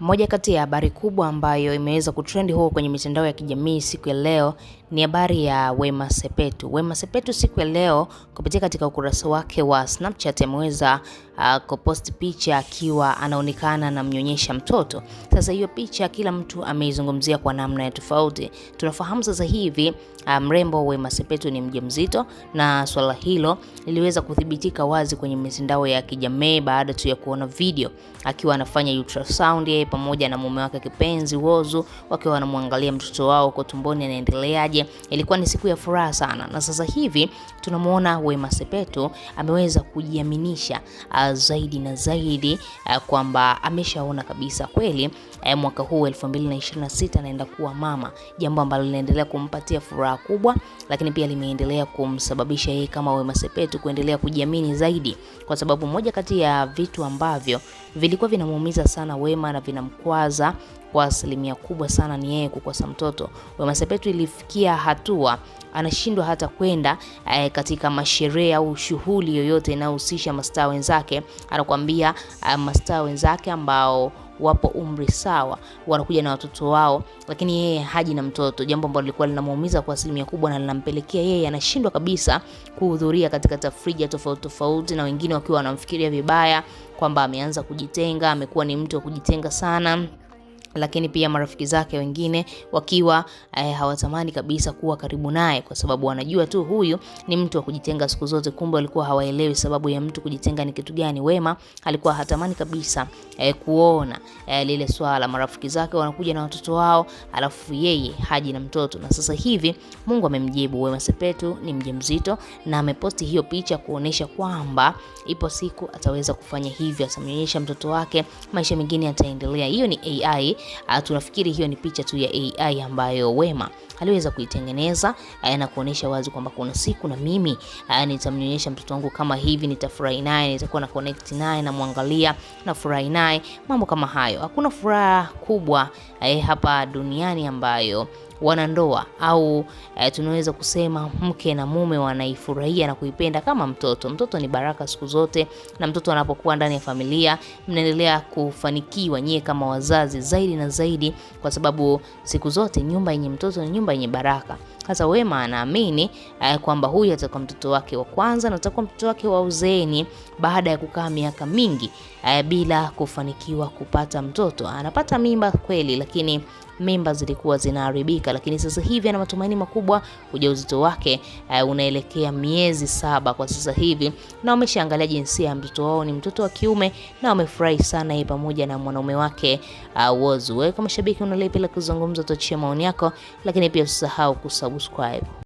Moja kati ya habari kubwa ambayo imeweza kutrend huko kwenye mitandao ya kijamii siku ya leo ni habari ya Wema Sepetu. Wema Sepetu siku ya leo kupitia katika ukurasa wake wa Snapchat ameweza kupost picha akiwa anaonekana na mnyonyesha mtoto. Sasa hiyo picha kila mtu ameizungumzia kwa namna ya tofauti. Tunafahamu sasa hivi mrembo Wema Sepetu ni mjamzito, na swala hilo liliweza kuthibitika wazi kwenye mitandao ya kijamii baada tu ya kuona video akiwa anafanya ultrasound pamoja na mume wake kipenzi Whozu, wakiwa wanamwangalia mtoto wao kwa tumboni anaendeleaje. Ilikuwa ni siku ya furaha sana, na sasa hivi tunamuona Wema Sepetu ameweza kujiaminisha zaidi na zaidi kwamba ameshaona kabisa kweli mwaka huu 2026 anaenda kuwa mama, jambo ambalo linaendelea kumpatia furaha kubwa, lakini pia limeendelea kumsababisha yeye kama Wema Sepetu kuendelea kujiamini zaidi, kwa sababu moja kati ya vitu ambavyo vilikuwa vinamuumiza sana Wema na vinamkwaza kwa asilimia kubwa sana ni yeye kukosa mtoto. Wema Sepetu ilifikia hatua anashindwa hata kwenda katika masherehe au shughuli yoyote inayohusisha mastaa wenzake. Anakuambia mastaa wenzake ambao wapo umri sawa wanakuja na watoto wao, lakini yeye haji na mtoto, jambo ambalo lilikuwa linamuumiza kwa asilimia kubwa na linampelekea yeye anashindwa kabisa kuhudhuria katika tafrija tofauti tofauti, na wengine wakiwa wanamfikiria vibaya kwamba ameanza kujitenga, amekuwa ni mtu wa kujitenga sana. Lakini pia marafiki zake wengine wakiwa hawatamani kabisa kuwa karibu naye, kwa sababu wanajua tu huyu ni mtu wa kujitenga siku zote. Kumbe walikuwa hawaelewi sababu ya mtu kujitenga ni kitu gani. Wema alikuwa hatamani kabisa kuona lile swala, marafiki zake wanakuja na watoto wao alafu yeye haji na mtoto. Na sasa hivi Mungu amemjibu, Wema Sepetu ni mjamzito na ameposti hiyo picha kuonesha kwamba ipo siku ataweza kufanya hivyo, atamnyonyesha mtoto wake, maisha mengine yataendelea. Hiyo ni AI. Tunafikiri hiyo ni picha tu ya AI ambayo Wema aliweza kuitengeneza na kuonesha wazi kwamba kuna siku na mimi nitamnyonyesha mtoto wangu kama hivi, nitafurahi naye, nitakuwa na connect naye, na muangalia na furahi naye, mambo kama hayo. Hakuna furaha kubwa hapa duniani ambayo wanandoa au tunaweza kusema mke na mume wanaifurahia na kuipenda kama mtoto. Mtoto ni baraka siku zote, na mtoto anapokuwa ndani ya familia mnaendelea kufanikiwa nyie kama wazazi zaidi na zaidi, kwa sababu siku zote nyumba yenye mtoto ni nyumba yenye baraka. Sasa Wema anaamini kwamba huyu atakuwa mtoto wake wa kwanza na atakuwa mtoto wake wa uzeeni baada ya kukaa miaka mingi bila kufanikiwa kupata mtoto. Anapata mimba kweli, lakini mimba zilikuwa zinaharibika, lakini sasa hivi ana matumaini makubwa. Ujauzito wake unaelekea miezi 7 kwa sasa hivi, na wameshaangalia jinsia ya mtoto wao, ni mtoto wa kiume, na wamefurahi sana yeye pamoja na mwanaume wake Whozu. Wewe kama shabiki unalipi la kuzungumza, tochia maoni yako, lakini pia usisahau kusubscribe.